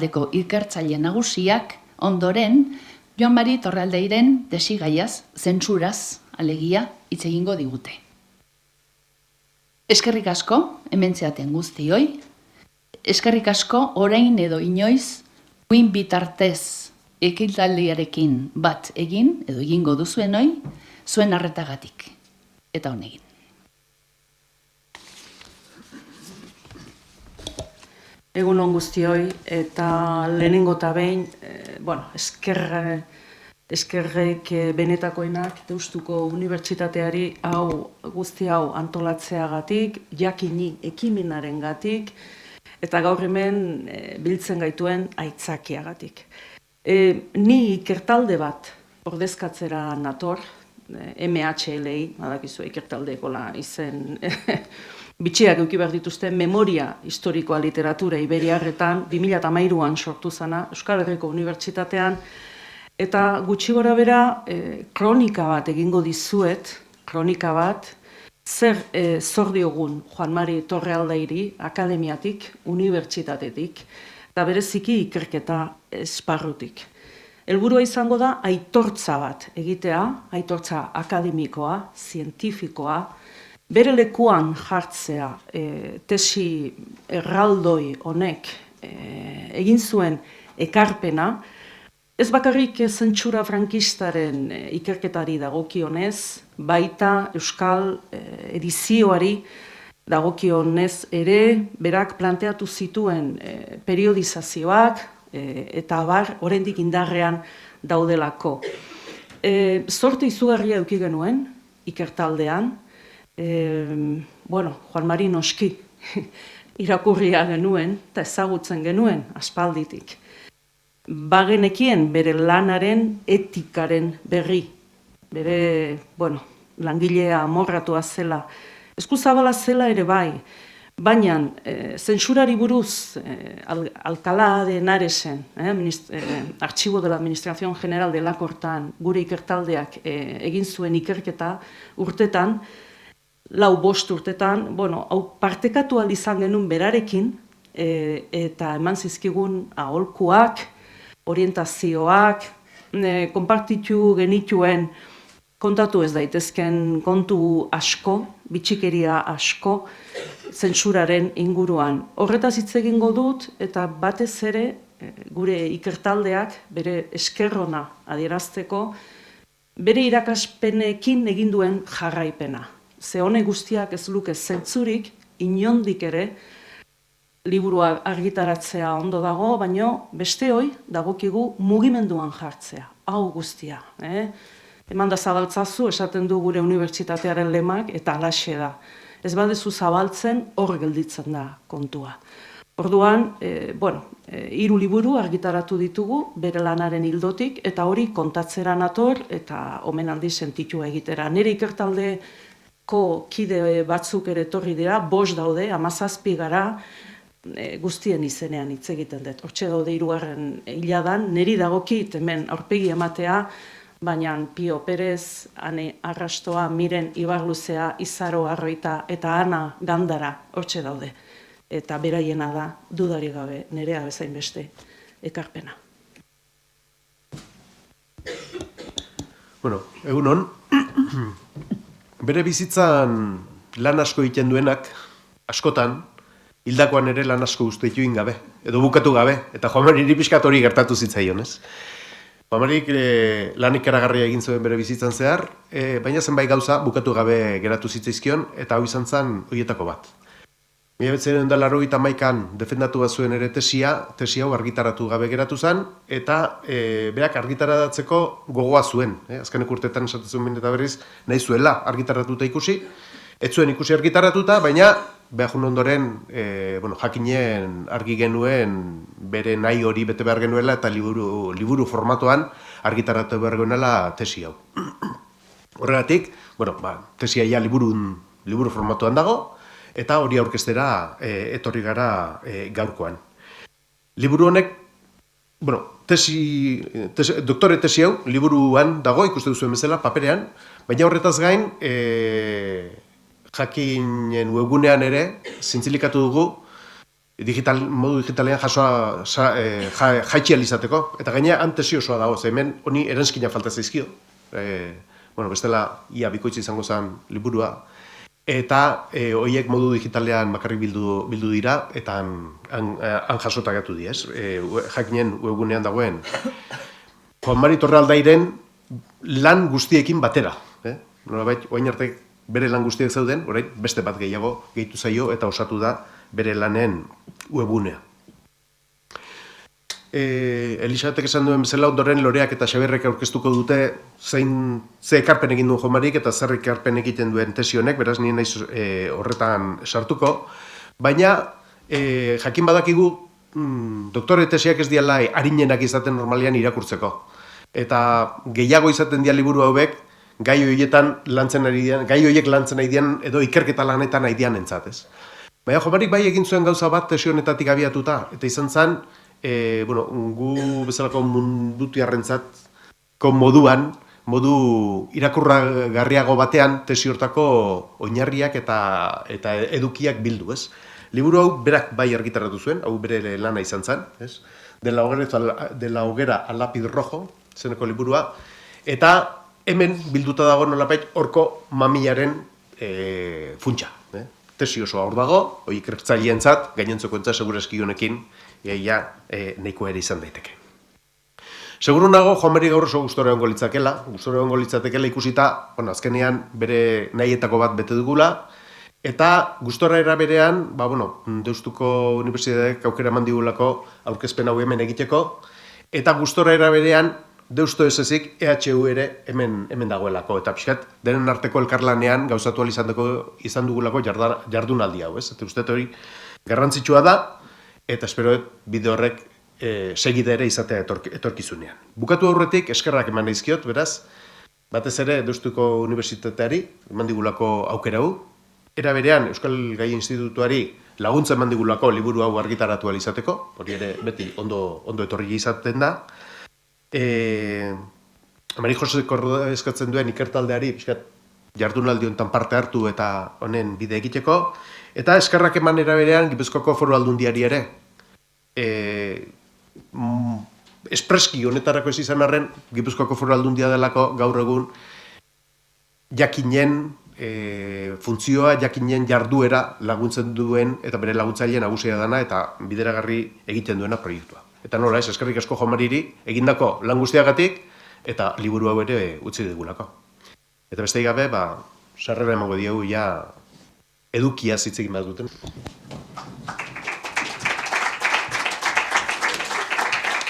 Deko ikertzaile nagusiak ondoren Joan Mari Torraldeiren desigaiaz, zentsuraz, alegia, hitz egingo digute. Eskerrik asko, hemen zeaten guztioi. Eskerrik asko, orain edo inoiz, uin bitartez ekitaldiarekin bat egin, edo egingo duzuenoi, zuen arretagatik. Eta honegin. Egun on guztioi, eta lehenengo eta behin, eskerrek benetakoenak Deustuko Unibertsitateari guzti hau antolatzeagatik, jakini ekimenarengatik, eta gaur hemen biltzen gaituen aitzakiagatik. Ni ikertalde bat ordezkatzera nator, MHLI, badakizu ikertaldekola izen bitxiak eduki behar dituzte, memoria historikoa literatura iberiarretan 2013an sortu zana Euskal Herriko Unibertsitatean, eta gutxi gora bera kronika bat egingo dizuet, kronika bat, zer zor diogun Joan Mari Torraldeiri akademiatik, unibertsitatetik, eta bereziki ikerketa esparrutik. Helburua izango da aitortza bat egitea, aitortza akademikoa, zientifikoa, bere lekuan jartzea tesi erraldoi honek egin zuen ekarpena, ez bakarrik zentsura frankistaren ikerketari dagokionez, baita Euskal edizioari dagokionez ere, berak planteatu zituen periodizazioak eta abar oraindik indarrean daudelako. Zorte izugarria eduki genuen ikertaldean, Juan Mari noski irakurria genuen eta ezagutzen genuen aspalditik. Bagenekien bere lanaren etikaren berri, bere langilea amorratua zela, eskuzabala zela ere bai, baina zentsurari buruz Alcalá de Henaresen, Archivo de la Administración General delakortan gure ikertaldeak egin zuen ikerketa urtetan, 4-5 urtetan, hau partekatu izan genuen berarekin, eta eman zizkigun aholkuak, orientazioak, konpartitu genituen kontatu ez daitezken kontu asko, bitxikeria asko, zentsuraren inguruan. Horretaz hitz egingo dut, eta batez ere gure ikertaldeak bere eskerrona adierazteko, bere irakaspenekin egin duen jarraipena. Ze honek guztiak ez luke zentzurik, inondik ere, liburua argitaratzea ondo dago, baino besteoi dagokigu mugimenduan jartzea, hau guztia. Eman da zabaltzazu, esaten du gure unibertsitatearen lemak, eta halaxe da. Ez badezu zabaltzen, hor gelditzen da kontua. Orduan, 3 liburu argitaratu ditugu, bere lanaren ildotik, eta hori kontatzera nator, eta omenaldi sentitua egitera. Nire ikertaldeko kide batzuk ere etorri dira, 5 daude, 17 gara, guztien izenean hitz egiten dut. Hortxe daude 3. hiladan, niri dagokit hemen aurpegi ematea, baina Pio Perez, Ane Arrastoa, Miren Ibarluzea, Izaro Arroita eta Ana Gandara hortxe daude. Eta beraiena da, dudarik gabe, nerea bezain beste ekarpena. Egunon, bere bizitzan lan asko egiten duenak, askotan, hildakoan ere lan asko uste egin gabe, edo bukatu gabe, eta Joan Mari pixkat hori gertatu zitzaion, ez? Joan Marik lan ikaragarria egin zuen bere bizitzan zehar, baina zenbait gauza bukatu gabe geratu zitzaizkion, eta hau izan zen horietako bat. 1981an defendatu bat zuen ere tesi hau argitaratu gabe geratu zen, eta berak argitaratzeko gogoa zuen. Azkenek urteetan esaten zuen eta berriz, nahi zuela argitaratuta ikusi, ez zuen ikusi argitaratuta, baina behar ondoren jakinen argi genuen bere nahi hori bete behar genuela eta liburu formatoan argitaratu behar genuela tesi hau. Horregatik, tesia ja liburu formatoan dago, eta hori aurkeztera etorri gara gaurkoan. Liburu honek, doktore tesi hau, liburuan dago, ikuste duzuen bezala, paperean, baina horretaz gain, jakinen webgunean ere, zintzilikatu dugu, modu digitalean jaitxi izateko. Eta gainera antesi osoa dago, hemen honi eranskina falta zaizkio. Bestela ia bikoitza izango zen liburua. Eta horiek modu digitalean bakarrik bildu dira, eta han jasota gatu di, ez? Jakinen webgunean dagoen. Juan Mari Torrealdairen lan guztiekin batera. Nolabait, oain arte bere lan guztiek zeuden, orain beste bat gehiago gehitu zaio eta osatu da bere lanen webgunea. Elisabetek esan duen bezala ondoren Loreak eta Xaberrek aurkeztuko dute ze ekarpen egin duen Juan Marik eta zer ekarpen egiten duen tesi honek, beraz nien naiz horretan sartuko. Baina jakin badakigu doktore tesiak ez diala arinenak izaten normalean irakurtzeko. Eta gehiago izaten dira liburu hauek gai horiek lantzen ari dian edo ikerketa lanetan ari dian entzat, ez? Baina Juan Marik bai egin zuen gauza bat tesi honetatik abiatuta, eta izan zen gu bezalako mundutiarrentzatko modu irakurragarriago batean tesi hortako oinarriak eta edukiak bildu, ez? Liburu hau berak bai argitaratu zuen, hau bere lana izan zen, ez? De la hoguera al lápiz rojo, zeneko liburua, eta hemen bilduta dago nolapait horko mamilaren funtsa. Tesi osoa hor dago, hori ikertzaileentzat, gainentzokoentzat segurazki honekin, nahikoa ere izan daiteke. Seguru nago, Juan Mari gaur oso gustora egongo litzatekeela ikusita, azkenean bere nahietako bat bete dugula, eta gustora era berean, Deustuko Unibertsitateak aukera eman digulako aurkezpen hau hemen egiteko, eta gustora era berean Deusto ez ezik EHU ere hemen dagoelako, eta pixkat, denen arteko elkarlanean gauzatu izan dugulako jardunaldi hau, ez? Eta uste hori garrantzitsua da, eta espero bide horrek segide ere izatea etorkizunean. Bukatu aurretik eskerrak eman naizkiot, beraz, batez ere Deustuko Unibertsitateari eman digulako aukera hau, era berean Euskal Gai Institutuari laguntza eman digulako liburu hau argitaratu ahal izateko, hori ere beti ondo etorri izaten da. Mari Jose Korroda eskatzen duen ikertaldeari pixkat jardunaldi honetan parte hartu eta honen bide egiteko, eta eskerrak eman era berean Gipuzkoako Foru Aldundiari ere. Espreski honetarako ez izan arren, Gipuzkoako Foru Aldundia delako gaur egun jakinen funtzioa, jakinen jarduera laguntzen duen eta bere laguntzaile nagusia dana eta bideragarri egiten duena proiektua. Eta nola ez, eskerrik asko Juan Mariri egindako lan guztiagatik eta liburu hau ere utzi digulako. Eta beste gabe, sarrera emango diogu edukia hitz egin bat duten.